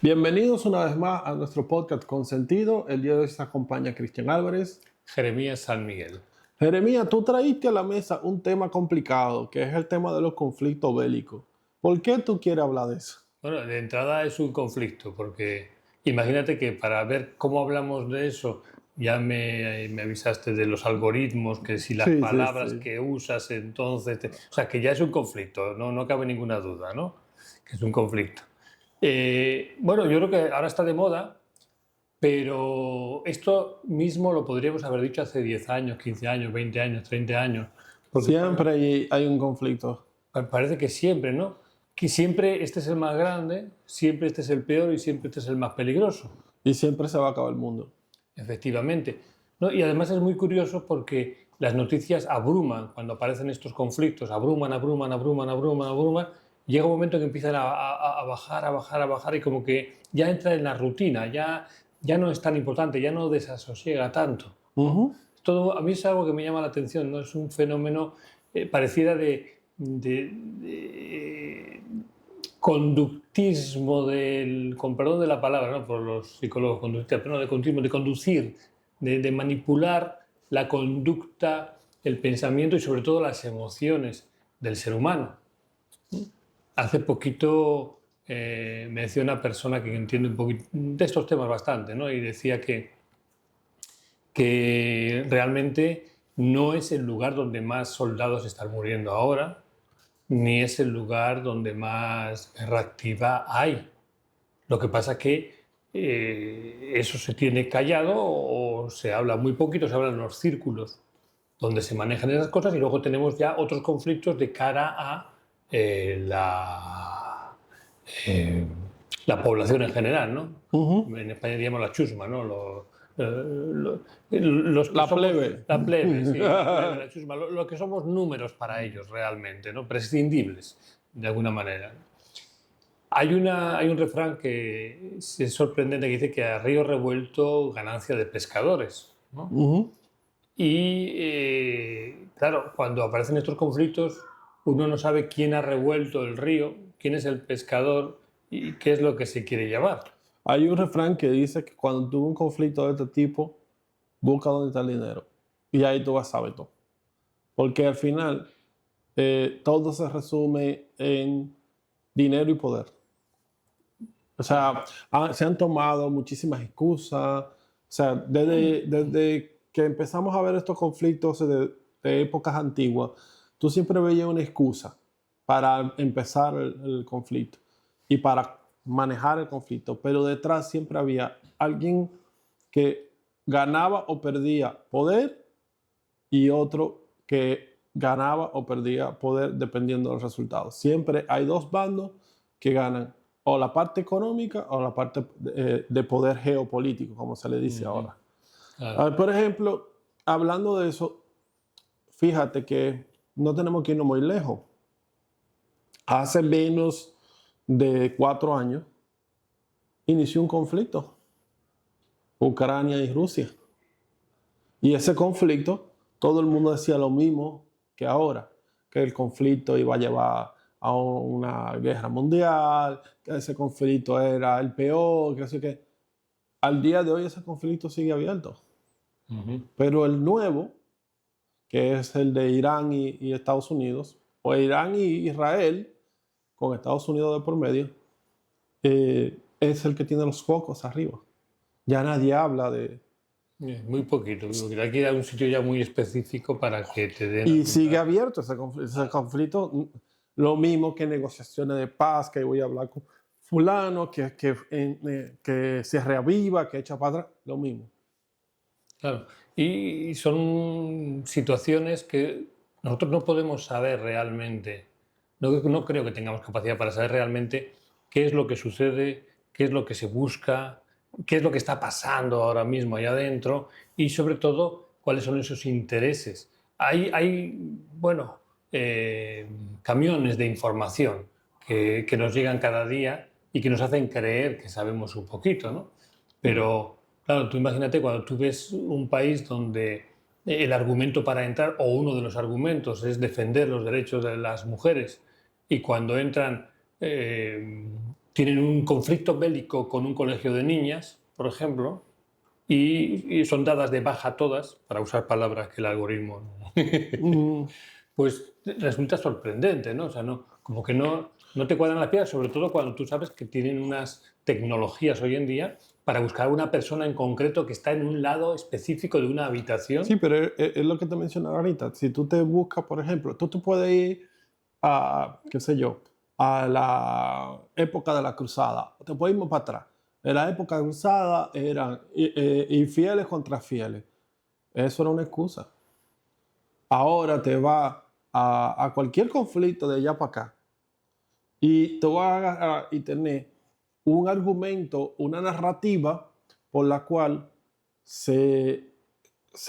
Bienvenidos una vez más a nuestro podcast Consentido. El día de hoy se acompaña Cristian Álvarez. Jeremías San Miguel. Jeremías, tú traíste a la mesa un tema complicado, que es el tema de los conflictos bélicos. ¿Por qué tú quieres hablar de eso? Bueno, de entrada es un conflicto, porque imagínate que para ver cómo hablamos de eso, ya me avisaste de los algoritmos, que si las palabras que usas, entonces... O sea, que ya es un conflicto, no cabe ninguna duda, ¿no? Que es un conflicto. Bueno, yo creo que ahora está de moda, pero esto mismo lo podríamos haber dicho hace 10 años, 15 años, 20 años, 30 años. Siempre hay un conflicto. Parece que siempre, ¿no? Que siempre este es el más grande, siempre este es el peor y siempre este es el más peligroso. Y siempre se va a acabar el mundo. Efectivamente. ¿No? Y además es muy curioso porque las noticias abruman cuando aparecen estos conflictos, abruman. Llega un momento que empiezan a bajar y como que ya entra en la rutina, ya no es tan importante, ya no desasosiega tanto. Todo, a mí es algo que me llama la atención, ¿no? Es un fenómeno pareciera de conductismo con perdón de la palabra, ¿no? Por los psicólogos conductistas, pero no de conductismo, de conducir, de manipular la conducta, el pensamiento y sobre todo las emociones del ser humano. Hace poquito me decía una persona que entiende un poquito de estos temas bastante, ¿no? Y decía que realmente no es el lugar donde más soldados están muriendo ahora, ni es el lugar donde más guerra activa hay. Lo que pasa es que eso se tiene callado o se habla muy poquito, se habla en los círculos donde se manejan esas cosas y luego tenemos ya otros conflictos de cara a la población en general, ¿no? En España diríamos la chusma, ¿no? La plebe. La plebe, sí. La chusma, lo que somos números para ellos realmente, ¿no? Prescindibles, de alguna manera. Hay un refrán que es sorprendente que dice que a río revuelto ganancia de pescadores, ¿no? Y claro, cuando aparecen estos conflictos, uno no sabe quién ha revuelto el río, quién es el pescador y qué es lo que se quiere llevar. Hay un refrán que dice que cuando tuvo un conflicto de este tipo, busca dónde está el dinero. Y ahí tú vas a saber todo. Porque al final, todo se resume en dinero y poder. O sea, se han tomado muchísimas excusas. O sea, desde que empezamos a ver estos conflictos de épocas antiguas, tú siempre veías una excusa para empezar el conflicto y para manejar el conflicto, pero detrás siempre había alguien que ganaba o perdía poder y otro que ganaba o perdía poder dependiendo del resultado. Siempre hay dos bandos que ganan, o la parte económica o la parte de poder geopolítico, como se le dice ahora. Claro. Por ejemplo, hablando de eso, fíjate que no tenemos que irnos muy lejos. Hace menos de 4 años inició un conflicto, Ucrania y Rusia. Y ese conflicto, todo el mundo decía lo mismo que ahora, que el conflicto iba a llevar a una guerra mundial, que ese conflicto era el peor, que así que al día de hoy ese conflicto sigue abierto. Pero el nuevo, que es el de Irán y Estados Unidos, o Irán y Israel, con Estados Unidos de por medio, es el que tiene los focos arriba. Ya nadie habla de... Muy poquito. Hay que ir a un sitio ya muy específico para que te den... Y sigue abierto ese conflicto. Lo mismo que negociaciones de paz, que voy a hablar con fulano, que se reaviva, que echa para atrás, lo mismo. Claro. Y son situaciones que nosotros no podemos saber realmente. No creo que tengamos capacidad para saber realmente qué es lo que sucede, qué es lo que se busca, qué es lo que está pasando ahora mismo allá adentro y, sobre todo, cuáles son esos intereses. Hay camiones de información que nos llegan cada día y que nos hacen creer que sabemos un poquito, ¿no? Pero, claro, tú imagínate cuando tú ves un país donde el argumento para entrar, o uno de los argumentos, es defender los derechos de las mujeres, y cuando entran tienen un conflicto bélico con un colegio de niñas, por ejemplo, y son dadas de baja todas, para usar palabras que el algoritmo pues resulta sorprendente, ¿no? O sea, como que no te cuadran las piezas, sobre todo cuando tú sabes que tienen unas tecnologías hoy en día para buscar a una persona en concreto que está en un lado específico de una habitación. Sí, pero es lo que te mencionaba ahorita. Si tú te buscas, por ejemplo, tú puedes ir a, qué sé yo, a la época de la cruzada. Te puedes ir más para atrás. En la época cruzada eran infieles contra fieles. Eso era una excusa. Ahora te vas a cualquier conflicto de allá para acá y te vas a agarrar y tener un argumento, una narrativa por la cual se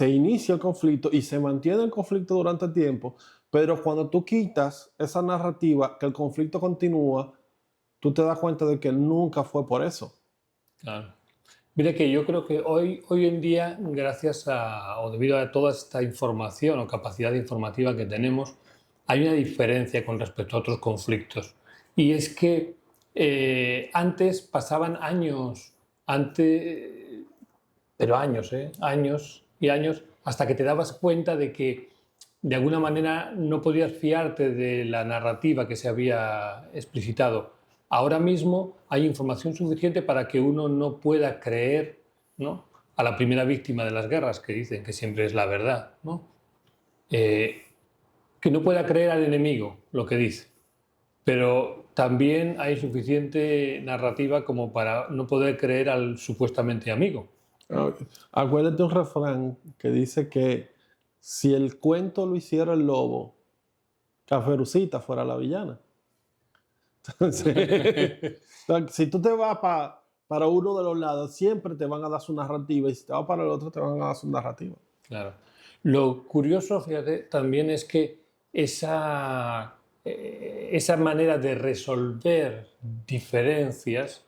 inicia el conflicto y se mantiene el conflicto durante tiempo, pero cuando tú quitas esa narrativa, que el conflicto continúa, tú te das cuenta de que nunca fue por eso. Claro. Mira que yo creo que hoy en día, gracias o debido a toda esta información o capacidad informativa que tenemos, hay una diferencia con respecto a otros conflictos. Y es que antes pasaban años, pero años, años y años, hasta que te dabas cuenta de que de alguna manera no podías fiarte de la narrativa que se había explicitado. Ahora mismo hay información suficiente para que uno no pueda creer, ¿no?, a la primera víctima de las guerras, que dicen que siempre es la verdad, ¿no? Que no pueda creer al enemigo lo que dice. Pero también hay suficiente narrativa como para no poder creer al supuestamente amigo. Acuérdate un refrán que dice que si el cuento lo hiciera el lobo, Caperucita fuera la villana. Entonces, si tú te vas para uno de los lados, siempre te van a dar su narrativa, y si te vas para el otro, te van a dar su narrativa. Claro. Lo curioso, fíjate, también es que esa manera de resolver diferencias,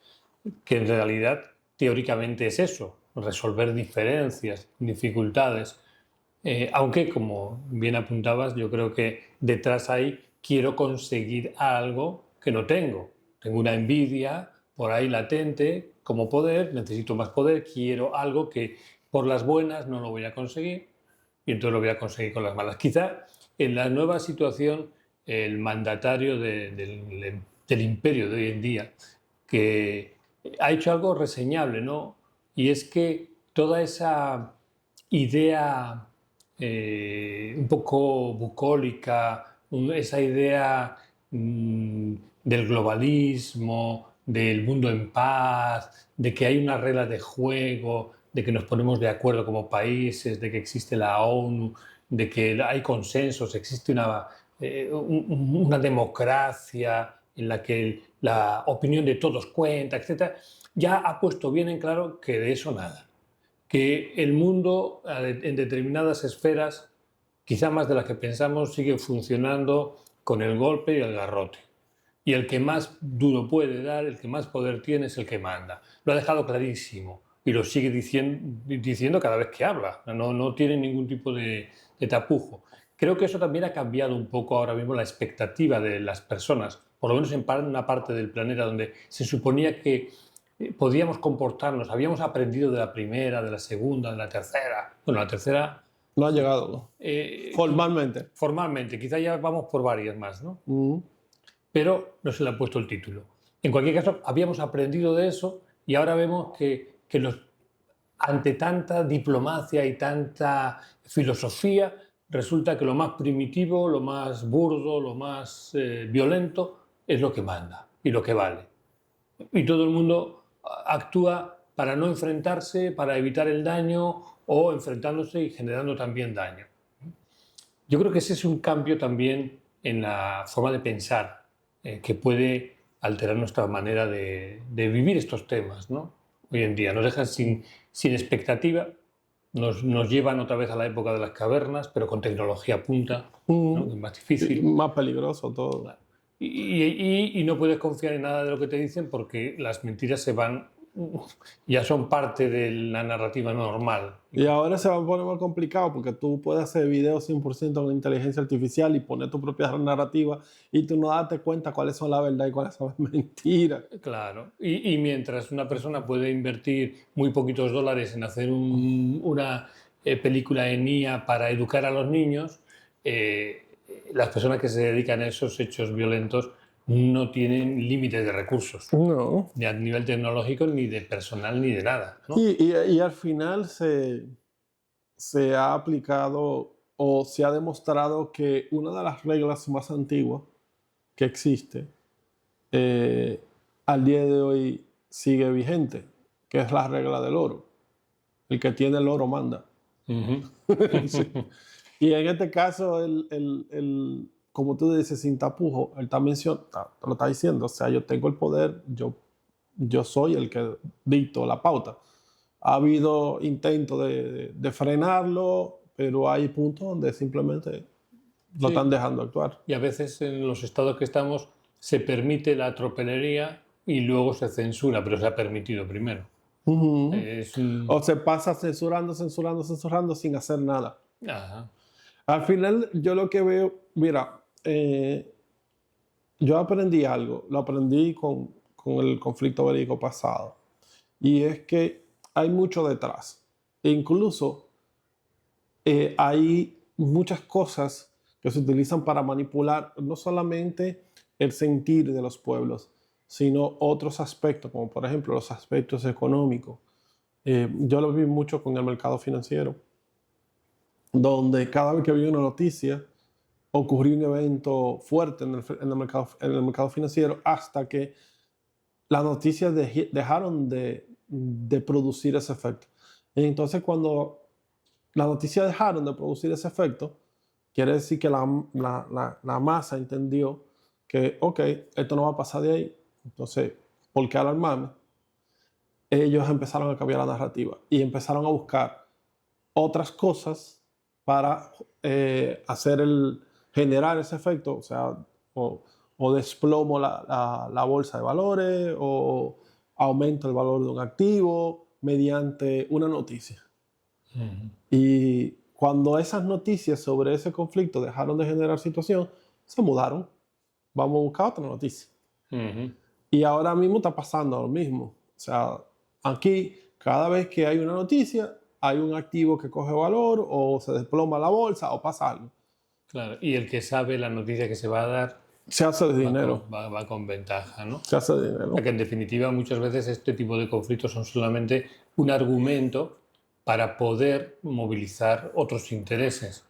que en realidad teóricamente es eso, resolver diferencias, dificultades, aunque, como bien apuntabas, yo creo que detrás hay quiero conseguir algo que no tengo. Tengo una envidia por ahí latente como poder, necesito más poder, quiero algo que por las buenas no lo voy a conseguir y entonces lo voy a conseguir con las malas. Quizá en la nueva situación el mandatario del imperio de hoy en día, que ha hecho algo reseñable, ¿no? Y es que toda esa idea un poco bucólica, esa idea del globalismo, del mundo en paz, de que hay unas reglas de juego, de que nos ponemos de acuerdo como países, de que existe la ONU, de que hay consensos, existe una democracia en la que la opinión de todos cuenta, etc., ya ha puesto bien en claro que de eso nada. Que el mundo en determinadas esferas, quizá más de las que pensamos, sigue funcionando con el golpe y el garrote. Y el que más duro puede dar, el que más poder tiene, es el que manda. Lo ha dejado clarísimo y lo sigue diciendo cada vez que habla. No tiene ningún tipo de tapujo. Creo que eso también ha cambiado un poco ahora mismo la expectativa de las personas, por lo menos en una parte del planeta donde se suponía que podíamos comportarnos, habíamos aprendido de la primera, de la segunda, de la tercera. Bueno, la tercera... No ha llegado. Formalmente. Formalmente, quizá ya vamos por varias más, ¿no? Pero no se le ha puesto el título. En cualquier caso, habíamos aprendido de eso y ahora vemos que ante tanta diplomacia y tanta filosofía, resulta que lo más primitivo, lo más burdo, lo más violento es lo que manda y lo que vale. Y todo el mundo actúa para no enfrentarse, para evitar el daño o enfrentándose y generando también daño. Yo creo que ese es un cambio también en la forma de pensar que puede alterar nuestra manera de vivir estos temas, ¿no? Hoy en día nos dejan sin expectativa, nos llevan otra vez a la época de las cavernas, pero con tecnología punta, ¿no? Es más difícil. Más peligroso todo. Y no puedes confiar en nada de lo que te dicen porque las mentiras se van ya son parte de la narrativa normal. Y ahora se va a poner más complicado porque tú puedes hacer videos 100% con inteligencia artificial y poner tu propia narrativa y tú no darte cuenta cuáles son la verdad y cuáles son las mentiras. Claro. Y mientras una persona puede invertir muy poquitos dólares en hacer una película en IA para educar a los niños, las personas que se dedican a esos hechos violentos no tienen límites de recursos, No. ni a nivel tecnológico, ni de personal, ni de nada, ¿no? Y al final se ha aplicado o se ha demostrado que una de las reglas más antiguas que existe al día de hoy sigue vigente, que es la regla del oro. El que tiene el oro manda. Sí. Y en este caso, como tú dices, sin tapujo, él también lo está diciendo. O sea, yo tengo el poder, yo soy el que dicto la pauta. Ha habido intentos de frenarlo, pero hay puntos donde simplemente lo están dejando actuar. Y a veces en los estados que estamos se permite la tropelería y luego se censura, pero se ha permitido primero. O se pasa censurando sin hacer nada. Ajá. Al final, yo lo que veo, mira, yo aprendí algo, lo aprendí con el conflicto bélico pasado, y es que hay mucho detrás. E incluso hay muchas cosas que se utilizan para manipular no solamente el sentir de los pueblos, sino otros aspectos, como por ejemplo los aspectos económicos. Yo lo vi mucho con el mercado financiero, donde cada vez que había una noticia, ocurrió un evento fuerte en el mercado financiero hasta que las noticias dejaron de producir ese efecto. Y entonces, cuando las noticias dejaron de producir ese efecto, quiere decir que la masa entendió que, ok, esto no va a pasar de ahí. Entonces, ¿por qué alarmarme? Ellos empezaron a cambiar la narrativa y empezaron a buscar otras cosas para generar ese efecto, o sea, o desplomo la bolsa de valores, o aumento el valor de un activo mediante una noticia. Y cuando esas noticias sobre ese conflicto dejaron de generar situación, se mudaron. Vamos a buscar otra noticia. Y ahora mismo está pasando lo mismo. O sea, aquí, cada vez que hay una noticia, hay un activo que coge valor, o se desploma la bolsa, o pasa algo. Claro, y el que sabe la noticia que se va a dar se hace de dinero. Va con ventaja, ¿no? Se hace de dinero. Porque en definitiva muchas veces este tipo de conflictos son solamente un argumento para poder movilizar otros intereses.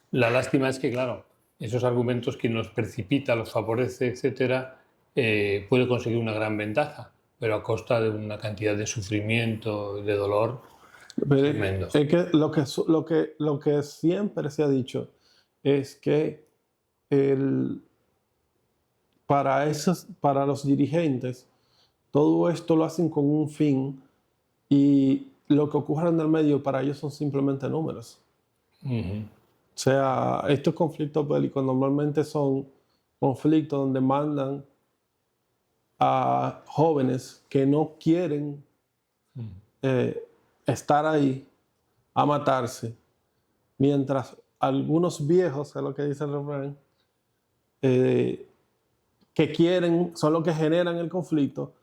La lástima es que, claro, esos argumentos, quien los precipita, los favorece, etcétera, puede conseguir una gran ventaja, pero a costa de una cantidad de sufrimiento y de dolor tremendo. Es que lo que siempre se ha dicho es que para los dirigentes, todo esto lo hacen con un fin, y lo que ocurre en el medio para ellos son simplemente números. O sea, estos conflictos bélicos normalmente son conflictos donde mandan a jóvenes que no quieren estar ahí a matarse, mientras algunos viejos, es lo que dice el refrán, que quieren, son los que generan el conflicto,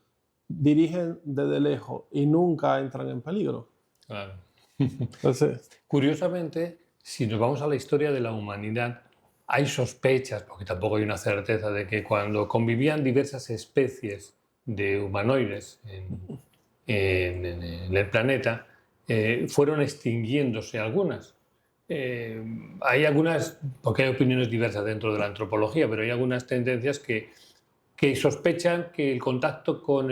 dirigen desde lejos y nunca entran en peligro. Claro. Entonces, curiosamente, si nos vamos a la historia de la humanidad, hay sospechas, porque tampoco hay una certeza, de que cuando convivían diversas especies de humanoides en el planeta, fueron extinguiéndose algunas. Hay algunas, porque hay opiniones diversas dentro de la antropología, pero hay algunas tendencias que sospechan que el contacto con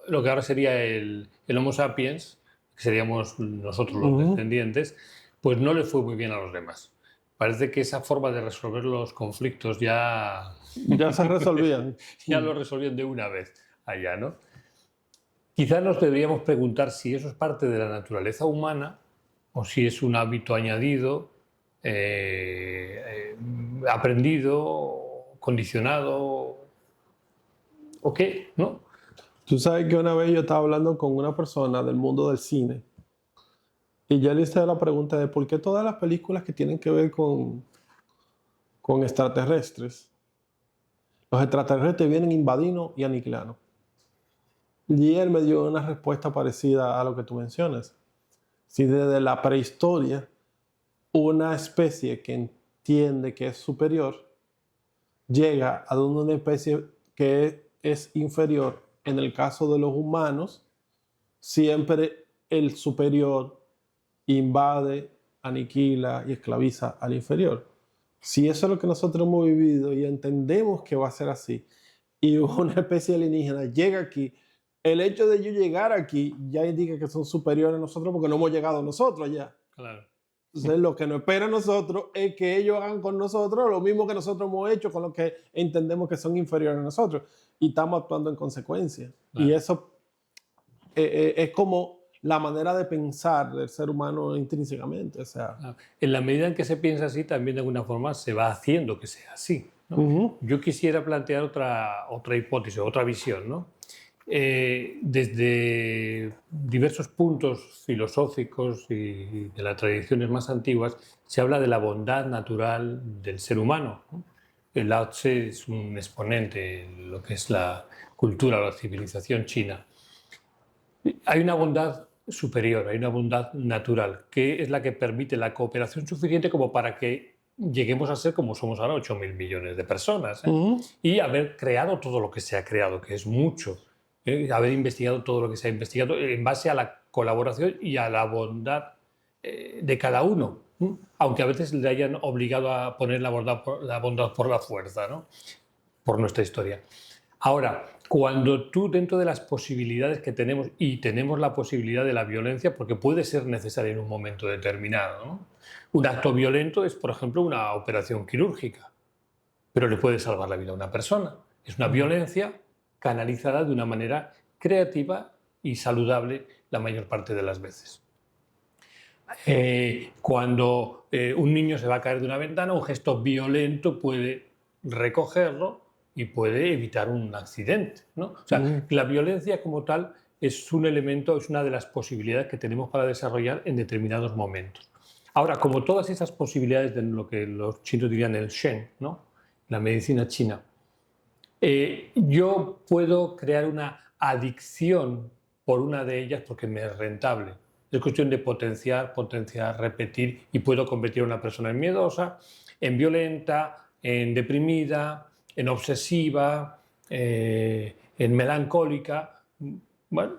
lo que ahora sería el Homo sapiens, que seríamos nosotros los descendientes, pues no le fue muy bien a los demás. Parece que esa forma de resolver los conflictos ya se resolvían. Ya lo resolvían de una vez allá, ¿no? Quizás nos deberíamos preguntar si eso es parte de la naturaleza humana o si es un hábito añadido, aprendido, condicionado, o qué, ¿no? Tú sabes que una vez yo estaba hablando con una persona del mundo del cine y yo le hice la pregunta de por qué todas las películas que tienen que ver con extraterrestres, los extraterrestres vienen a invadirnos y aniquilarnos. Y él me dio una respuesta parecida a lo que tú mencionas. Si desde la prehistoria una especie que entiende que es superior llega a una especie que es inferior, en el caso de los humanos, siempre el superior invade, aniquila y esclaviza al inferior. Si eso es lo que nosotros hemos vivido y entendemos que va a ser así, y una especie alienígena llega aquí, el hecho de yo llegar aquí ya indica que son superiores a nosotros porque no hemos llegado nosotros allá. Claro. Entonces, lo que nos espera a nosotros es que ellos hagan con nosotros lo mismo que nosotros hemos hecho con los que entendemos que son inferiores a nosotros. Y estamos actuando en consecuencia. Claro. Y eso es como la manera de pensar del ser humano intrínsecamente. O sea, en la medida en que se piensa así, también de alguna forma se va haciendo que sea así, ¿no? Yo quisiera plantear otra hipótesis, otra visión, ¿no? Desde diversos puntos filosóficos y de las tradiciones más antiguas se habla de la bondad natural del ser humano, ¿no? El Lao Tse es un exponente en lo que es la cultura o la civilización china. Hay una bondad superior, hay una bondad natural, que es la que permite la cooperación suficiente como para que lleguemos a ser como somos ahora, 8.000 millones de personas, y haber creado todo lo que se ha creado, que es mucho. Haber investigado todo lo que se ha investigado en base a la colaboración y a la bondad de cada uno, aunque a veces le hayan obligado a poner la bondad por la fuerza, ¿no? Por nuestra historia. Ahora, cuando tú dentro de las posibilidades que tenemos, y tenemos la posibilidad de la violencia, porque puede ser necesaria en un momento determinado, ¿no? Un acto violento es, por ejemplo, una operación quirúrgica, pero le puede salvar la vida a una persona. Es una violencia canalizada de una manera creativa y saludable la mayor parte de las veces. Cuando un niño se va a caer de una ventana, un gesto violento puede recogerlo y puede evitar un accidente, ¿no? O sea, la violencia como tal es un elemento, es una de las posibilidades que tenemos para desarrollar en determinados momentos. Ahora, como todas esas posibilidades de lo que los chinos dirían el Shen, ¿no? La medicina china, yo puedo crear una adicción por una de ellas porque me es rentable. Es cuestión de potenciar, repetir, y puedo convertir a una persona en miedosa, en violenta, en deprimida, en obsesiva, en melancólica. Bueno,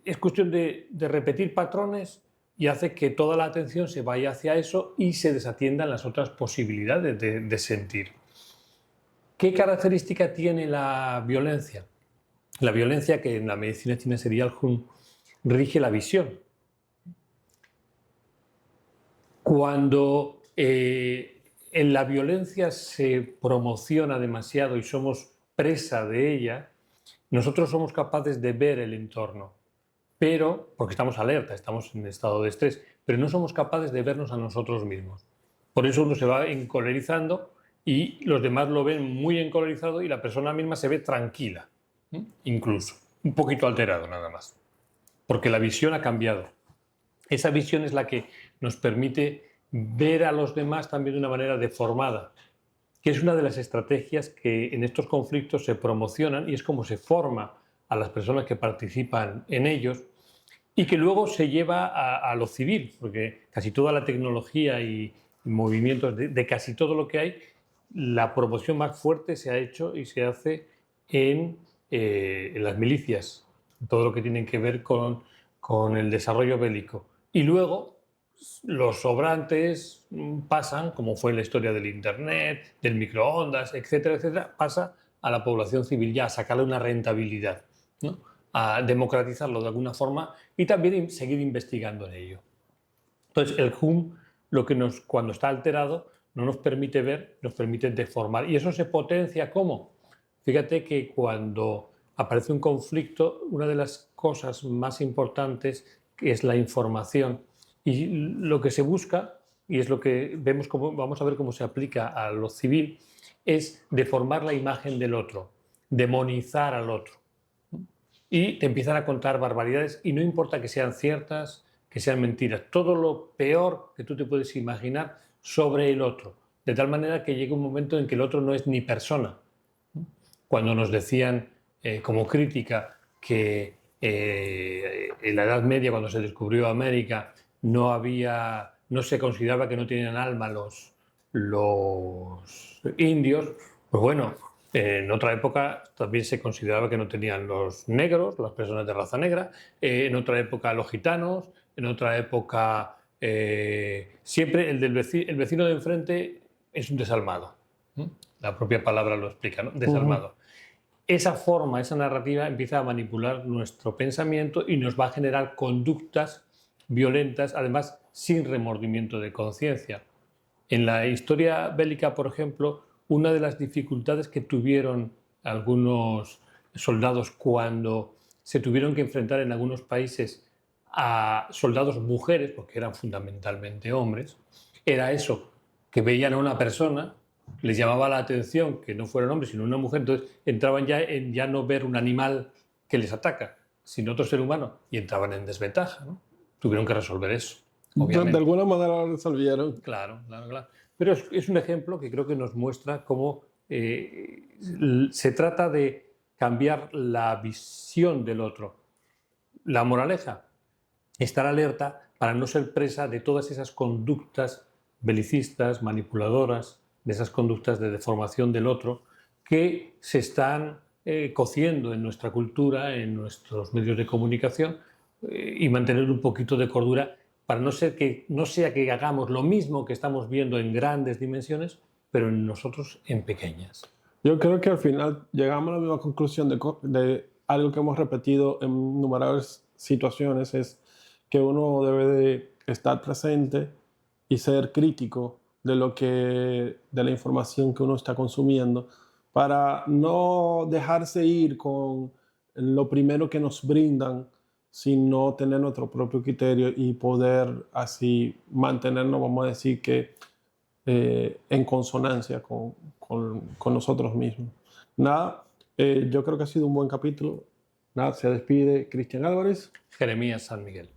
es cuestión de repetir patrones y hace que toda la atención se vaya hacia eso y se desatiendan las otras posibilidades de sentir. ¿Qué característica tiene la violencia? La violencia, que en la medicina china sería el Hun, rige la visión. Cuando en la violencia se promociona demasiado y somos presa de ella, nosotros somos capaces de ver el entorno, pero porque estamos alerta, estamos en estado de estrés, pero no somos capaces de vernos a nosotros mismos. Por eso uno se va encolerizando y los demás lo ven muy encolerizado y la persona misma se ve tranquila, incluso, un poquito alterado nada más, porque la visión ha cambiado. Esa visión es la que nos permite ver a los demás también de una manera deformada, que es una de las estrategias que en estos conflictos se promocionan y es como se forma a las personas que participan en ellos y que luego se lleva a lo civil, porque casi toda la tecnología y movimientos de casi todo lo que hay, la promoción más fuerte se ha hecho y se hace en las milicias, todo lo que tiene que ver con el desarrollo bélico. Y luego los sobrantes pasan, como fue en la historia del Internet, del microondas, etcétera, etcétera, pasa a la población civil ya a sacarle una rentabilidad, ¿no? A democratizarlo de alguna forma y también seguir investigando en ello. Entonces, el Hun, cuando está alterado, no nos permite ver, nos permite deformar. ¿Y eso se potencia cómo? Fíjate que cuando aparece un conflicto, una de las cosas más importantes es la información. Y lo que se busca, y es lo que vamos a ver cómo se aplica a lo civil, es deformar la imagen del otro, demonizar al otro. y te empiezan a contar barbaridades y no importa que sean ciertas, que sean mentiras, todo lo peor que tú te puedes imaginar sobre el otro, de tal manera que llega un momento en que el otro no es ni persona. Cuando nos decían como crítica que en la Edad Media, cuando se descubrió América, no se consideraba que no tenían alma los indios, pues bueno, en otra época también se consideraba que no tenían los negros, las personas de raza negra, en otra época los gitanos, en otra época siempre el vecino de enfrente es un desalmado. La propia palabra lo explica, ¿no? Desalmado. Esa forma, esa narrativa empieza a manipular nuestro pensamiento y nos va a generar conductas violentas, además sin remordimiento de conciencia. En la historia bélica, por ejemplo, una de las dificultades que tuvieron algunos soldados cuando se tuvieron que enfrentar en algunos países a soldados mujeres, porque eran fundamentalmente hombres, era eso, que veían a una persona, les llamaba la atención que no fuera un hombre, sino una mujer, entonces entraban ya en ya no ver un animal que les ataca, sino otro ser humano, y entraban en desventaja, ¿no? Tuvieron que resolver eso, obviamente. De alguna manera lo resolvieron. Claro. Pero es un ejemplo que creo que nos muestra cómo se trata de cambiar la visión del otro. La moraleja, estar alerta para no ser presa de todas esas conductas belicistas, manipuladoras, de esas conductas de deformación del otro que se están cociendo en nuestra cultura, en nuestros medios de comunicación, y mantener un poquito de cordura para no sea que hagamos lo mismo que estamos viendo en grandes dimensiones, pero en nosotros en pequeñas. Yo creo que al final llegamos a la misma conclusión de algo que hemos repetido en innumerables situaciones, es que uno debe de estar presente y ser crítico de la información que uno está consumiendo, para no dejarse ir con lo primero que nos brindan, sino tener nuestro propio criterio y poder así mantenernos, vamos a decir que en consonancia con nosotros mismos. Nada, yo creo que ha sido un buen capítulo. Nada, se despide Cristian Álvarez. Jeremías San Miguel.